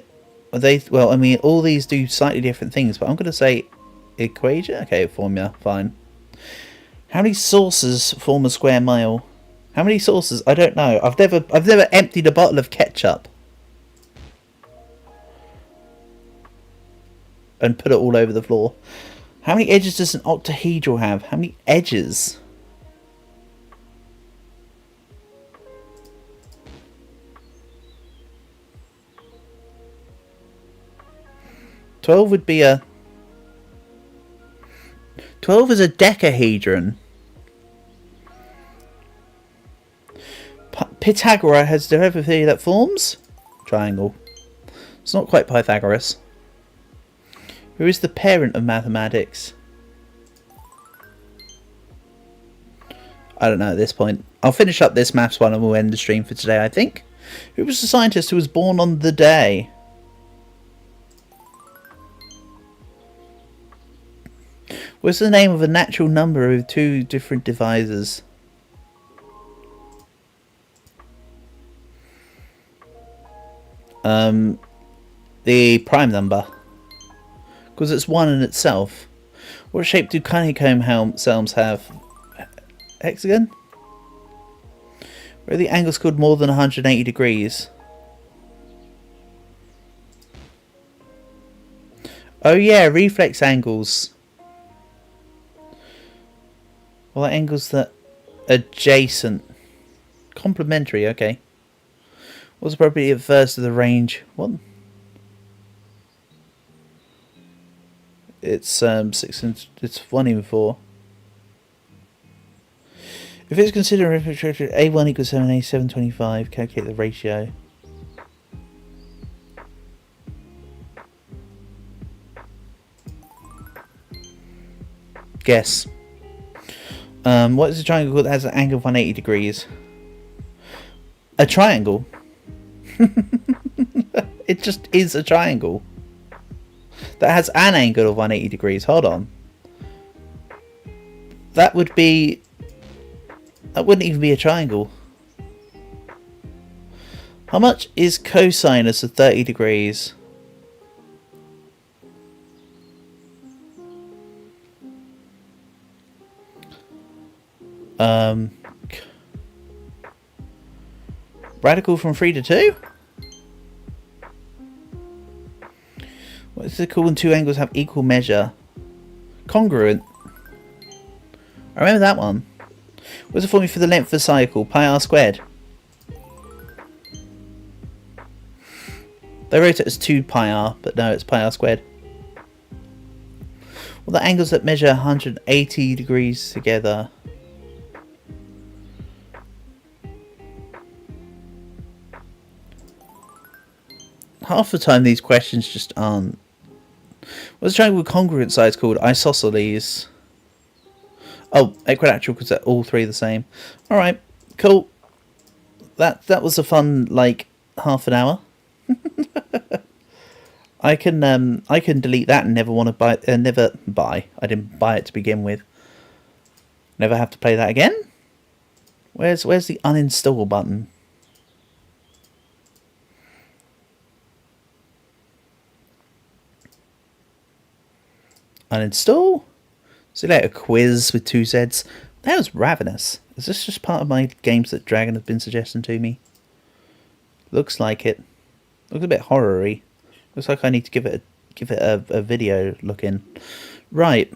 Are they... Well, I mean, all these do slightly different things, but I'm going to say equation? Okay, formula. Fine. How many saucers form a square mile? How many saucers? I don't know. I've never emptied a bottle of ketchup and put it all over the floor. How many edges does an octahedral have? How many edges? 12 would be a... 12 is a decahedron. Pythagoras has derived a theory that forms triangle. It's not quite Pythagoras. Who is the parent of mathematics? I don't know at this point. I'll finish up this maths one and we'll end the stream for today, I think. Who was the scientist who was born on the day? What's the name of a natural number with two different divisors? The prime number. Because it's one in itself. What shape do honeycomb cells have? Hexagon? Where are the angles called more than 180 degrees? Oh yeah, reflex angles. Well, angles that adjacent. Complementary, okay. What's the probability of first of the range? What? It's 6 and it's 1 in 4. If it's considered A1 equals 7, A7 25, calculate the ratio. Guess. What is a triangle called that has an angle of 180 degrees? A triangle. It just is a triangle that has an angle of 180 degrees. Hold on. That would be... That wouldn't even be a triangle. How much is cosinus of 30 degrees? Radical from 3 to 2? What is it called when two angles have equal measure? Congruent. I remember that one. What's the formula for the length of a cycle? Pi r squared. They wrote it as 2 pi r, but no, it's pi r squared. Well, the angles that measure 180 degrees together. Half the time these questions just aren't. What's a triangle with congruent sides called? Isosceles. Oh, equilateral because they're all three the same. Alright, cool. That was a fun, like, half an hour. I can delete that and never want to buy never buy. I didn't buy it to begin with. Never have to play that again? Where's the uninstall button? Uninstall? See later, quiz with 2 Zs. That was ravenous. Is this just part of my games that Dragon have been suggesting to me? Looks like it. Looks a bit horror-y. Looks like I need to give it a video look in. Right.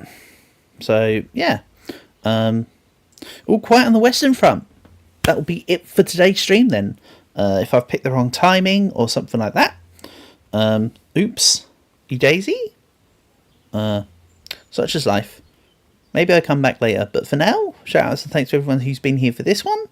So yeah. All quiet on the Western Front. That'll be it for today's stream then. If I've picked the wrong timing or something like that. Oops. You daisy? Such is life. Maybe I come back later, but for now, shout outs and thanks to everyone who's been here for this one.